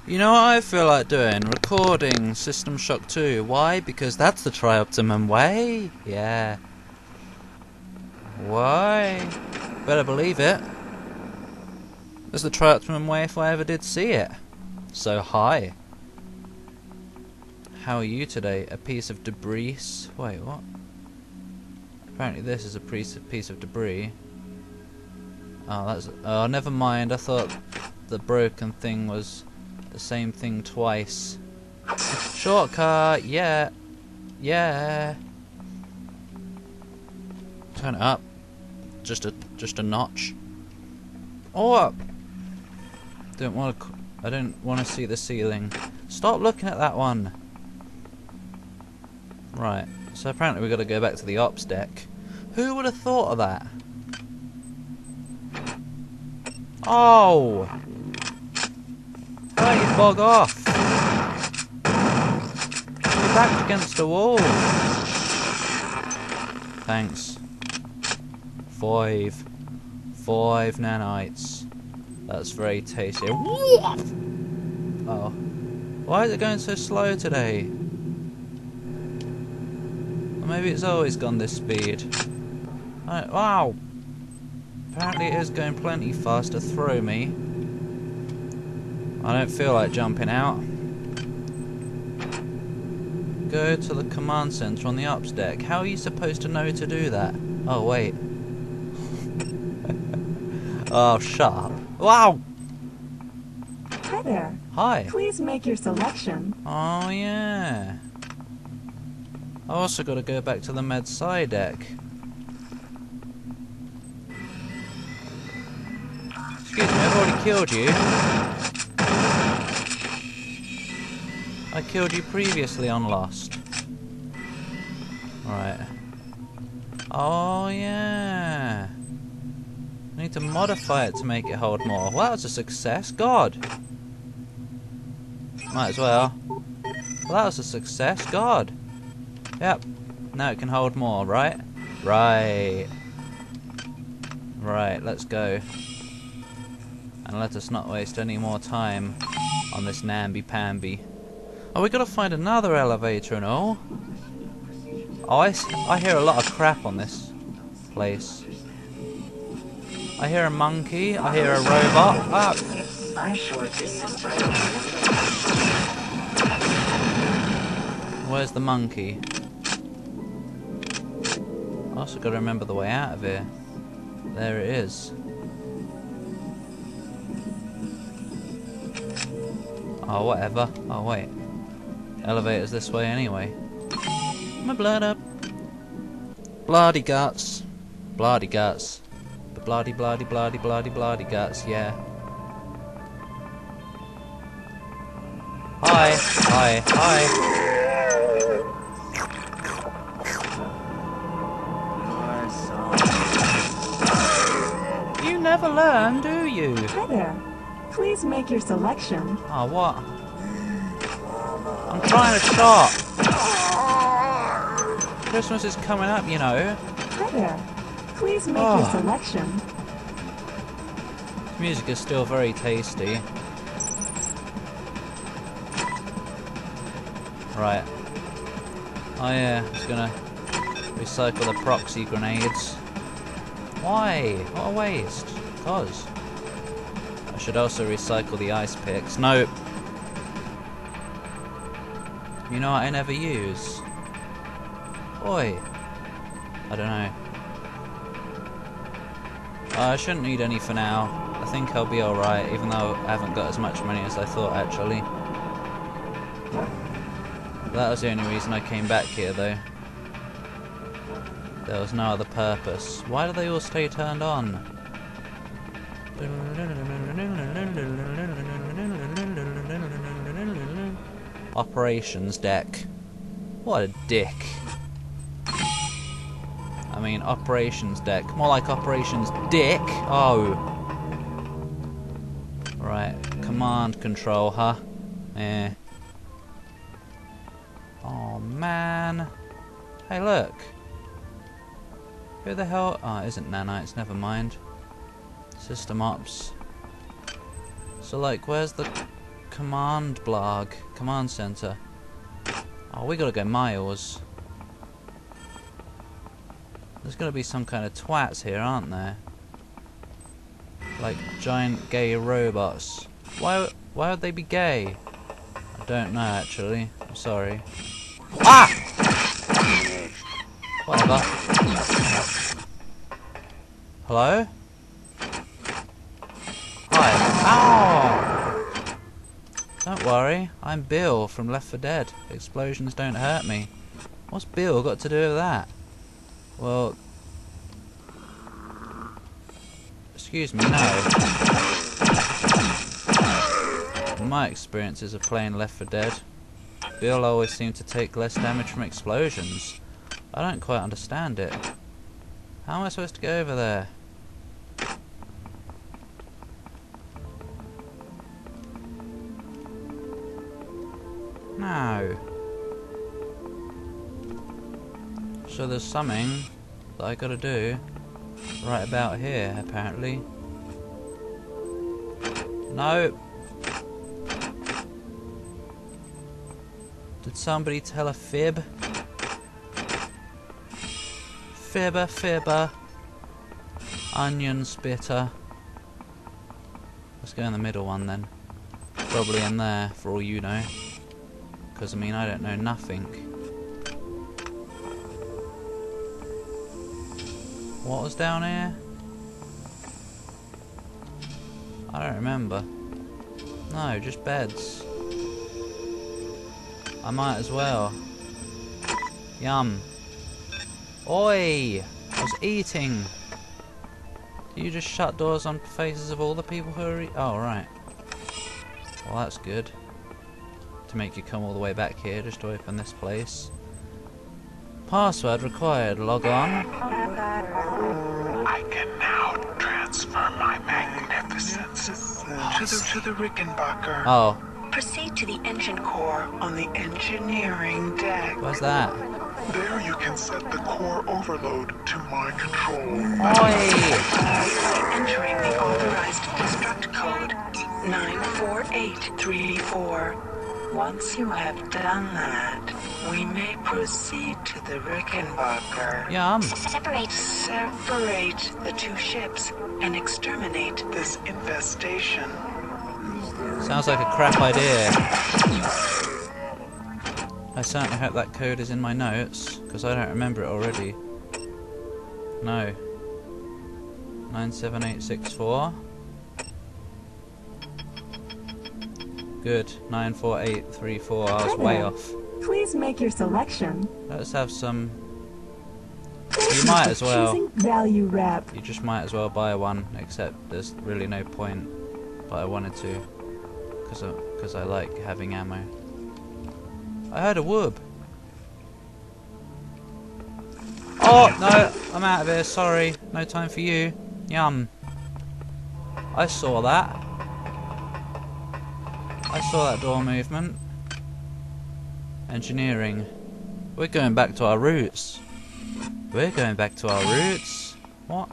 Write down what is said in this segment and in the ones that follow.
You know what I feel like doing? Recording System Shock 2. Why? Because that's the tri-optimum way. Yeah. Why? Better believe it. That's the tri-optimum way if I ever did see it. So hi. How are you today? A piece of debris? Wait, what? Apparently this is a piece of debris. Oh, that's... Oh, never mind. I thought the broken thing was the same thing twice. Shortcut! Yeah! Yeah! Turn it up. Just a notch. Oh! I don't want to see the ceiling. Stop looking at that one! Right. So apparently we've got to go back to the ops deck. Who would have thought of that? Oh! Right, you bog off! You're backed against a wall! Thanks. 5 nanites. That's very tasty. Oh. Why is it going so slow today? Or maybe it's always gone this speed. Wow! Apparently it is going plenty faster through me. I don't feel like jumping out. Go to the command center on the ops deck. How are you supposed to know to do that? Oh, wait. Oh, shut up. Wow! Hi there. Hi. Please make your selection. Oh, yeah. I also got to go back to the med sci deck. Excuse me, I've already killed you. I killed you previously on Lost. Right. Oh, yeah. I need to modify it to make it hold more. Well, that was a success. God. Might as well. Well, that was a success. God. Yep. Now it can hold more, right? Right. Right, let's go. And let us not waste any more time on this namby-pamby. Oh, we gotta find another elevator and all. Oh, I hear a lot of crap on this place. I hear a monkey, I hear a robot. Ah. Where's the monkey? I also gotta remember the way out of here. There it is. Oh, whatever. Oh, wait. Elevator's this way anyway. My blood up. Bloody guts. Bloody guts. Bloody guts, yeah. Hi. Hi. Hi. You never learn, do you? Hi there. Please make your selection. Oh, what? I'm trying to shop. Christmas is coming up, you know. Hi there. Please make your selection. This music is still very tasty. Right. Oh yeah, I was gonna recycle the proxy grenades. Why? What a waste. Cause. I should also recycle the ice picks. Nope. You know what I never use? Oi. I don't know. I shouldn't need any for now. I think I'll be alright, even though I haven't got as much money as I thought actually. That was the only reason I came back here though. There was no other purpose. Why do they all stay turned on? Operations deck. What a dick. I mean, operations deck. More like operations dick. Oh. Right. Command control, huh? Eh. Oh, man. Hey, look. Who the hell? Oh, it isn't nanites. Never mind. System ops. So, like, where's the command blog. Command center. Oh, we gotta go miles. There's gotta be some kind of twats here, aren't there? Like giant gay robots. Why would they be gay? I don't know actually. I'm sorry. Ah! Whatever. Hello? Hi. Ow! Don't worry, I'm Bill from Left 4 Dead. Explosions don't hurt me. What's Bill got to do with that? Well... Excuse me, no. In my experiences of playing Left 4 Dead, Bill always seemed to take less damage from explosions. I don't quite understand it. How am I supposed to go over there? No. So there's something that I gotta do right about here, apparently. No. Did somebody tell a fib? Fibber, fibber. Onion spitter. Let's go in the middle one then. Probably in there, for all you know. Because, I mean, I don't know nothing. What was down here? I don't remember. No, just beds. I might as well. Yum. Oi! I was eating! Do you just shut doors on faces of all the people who are eating? Oh, right. Well, that's good. To make you come all the way back here just to open this place. Password required. Log on. I can now transfer my magnificence to the Rickenbacker. Oh. Proceed to the engine core on the engineering deck. Where's that? There you can set the core overload to my control. Oi! Entering the authorized destruct code 94834. Once you have done that, we may proceed to the Rickenbacker. Yum. Separate the two ships and exterminate this infestation. Sounds like a crap idea. I certainly hope that code is in my notes, because I don't remember it already. No. 97864. Good. 94834. I was way off. Please make your selection. Let's have some... You might as well. Choosing value wrap. You just might as well buy one, except there's really no point. But I wanted to. Because I like having ammo. I heard a whoop. Oh, no, I'm out of here, sorry. No time for you. Yum. I saw that. I saw that door movement. Engineering. We're going back to our roots. We're going back to our roots. What?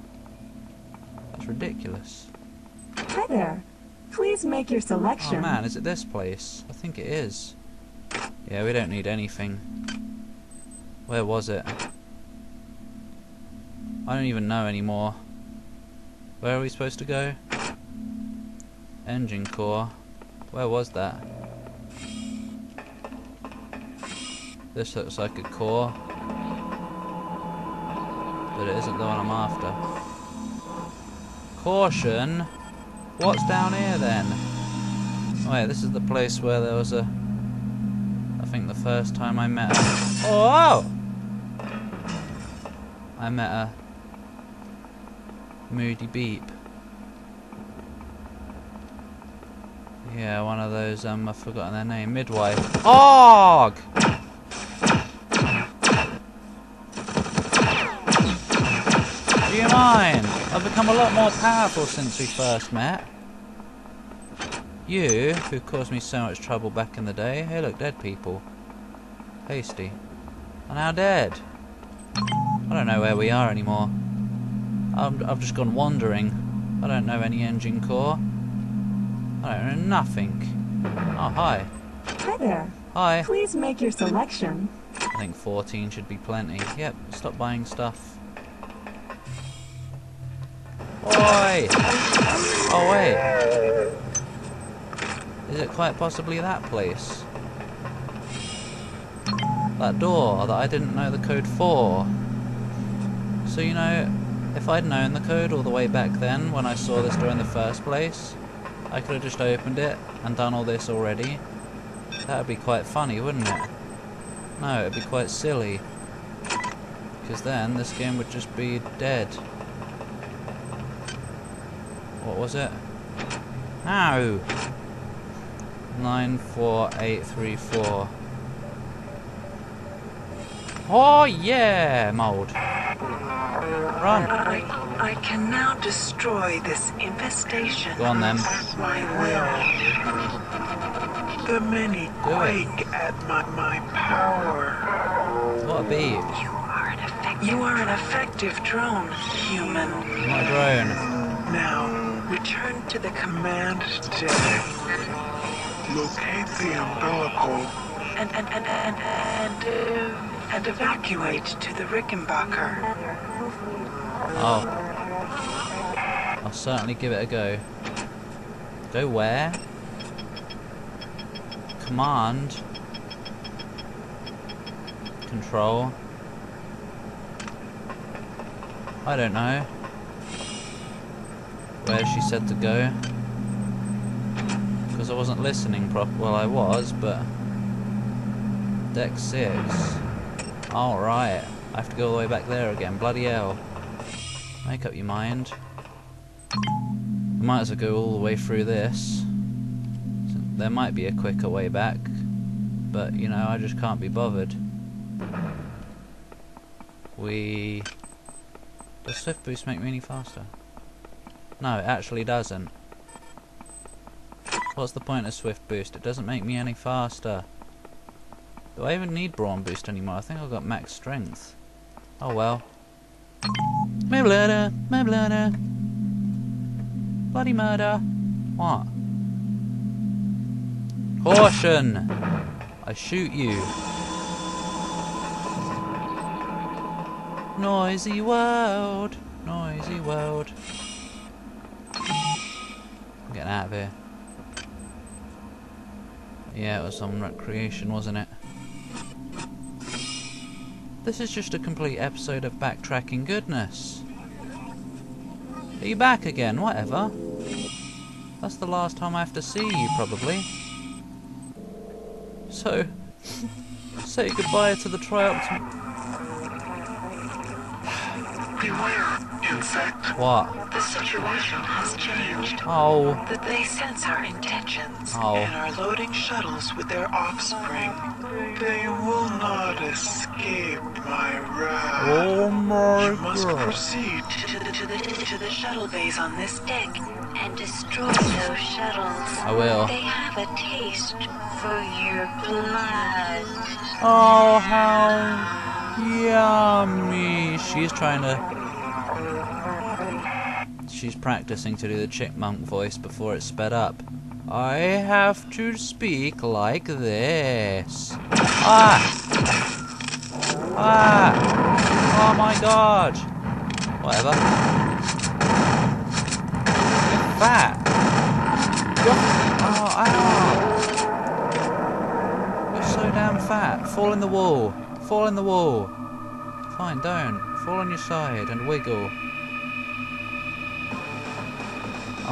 That's ridiculous. Hi there. Please make your selection. Oh man, is it this place? I think it is. Yeah, we don't need anything. Where was it? I don't even know anymore. Where are we supposed to go? Engine core. Where was that? This looks like a core. But it isn't the one I'm after. Caution! What's down here then? Oh, wait, this is the place where there was a... I think the first time I met her... Oh! I met a... Moody Beep. Yeah, one of those, I've forgotten their name. Midwife. OG! Do you mind? I've become a lot more powerful since we first met. You, who caused me so much trouble back in the day, hey look, dead people. Hasty. Are now dead. I don't know where we are anymore. I've just gone wandering. I don't know any engine core. I don't know nothing. Oh, hi. Hi there. Hi. Please make your selection. I think 14 should be plenty. Yep, stop buying stuff. Oi! Oh, wait. Is it quite possibly that place? That door that I didn't know the code for. So, you know, if I'd known the code all the way back then when I saw this door in the first place, I could have just opened it and done all this already. That would be quite funny, wouldn't it? No, it'd be quite silly. Because then this game would just be dead. What was it? No! 94834. Oh yeah, mold. Run. I can now destroy this infestation. Go on then. At my will. The many quake at my power. What a beat. You are an effective drone, human. Not a drone. Now, return to the command deck. Locate the umbilical. And evacuate to the Rickenbacker. Oh. I'll certainly give it a go. Go where? Command. Control. I don't know. Where she said to go. Because I wasn't listening properly. Well, I was, but... Deck 6. Alright. I have to go all the way back there again. Bloody hell. Make up your mind. I might as well go all the way through this. There might be a quicker way back. But, you know, I just can't be bothered. Does Swift Boost make me any faster? No, it actually doesn't. What's the point of Swift Boost? It doesn't make me any faster. Do I even need Brawn Boost anymore? I think I've got max strength. Oh well. My bladder, my bladder. Bloody murder. What? Caution! I shoot you. Noisy world. Noisy world. I'm getting out of here. Yeah, it was some recreation, wasn't it? This is just a complete episode of backtracking goodness. Are you back again? Whatever. That's the last time I have to see you, probably. So, say goodbye to the Trioptim... Beware, insect. What? The situation has changed. Oh. That they sense our intentions Oh. and are loading shuttles with their offspring. They will not escape my wrath. Oh my You must God. proceed to the shuttle bays on this deck and destroy those shuttles. I will. They have a taste for your blood. Oh, how yummy. She's trying to... She's practicing to do the chipmunk voice before it's sped up. I have to speak like this. Ah! Ah! Oh my god! Whatever. You're fat! Oh, ow! You're so damn fat. Fall in the wall. Fall in the wall. Fine, don't. Fall on your side and wiggle.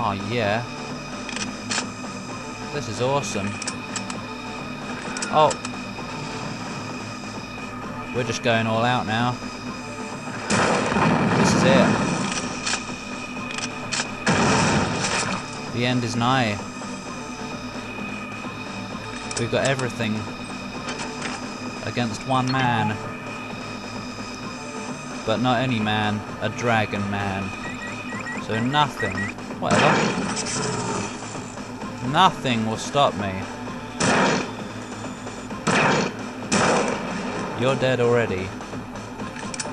Oh yeah. This is awesome. Oh. We're just going all out now. This is it. The end is nigh. We've got everything against one man. But not any man, a dragon man. So nothing, whatever. Nothing will stop me. You're dead already.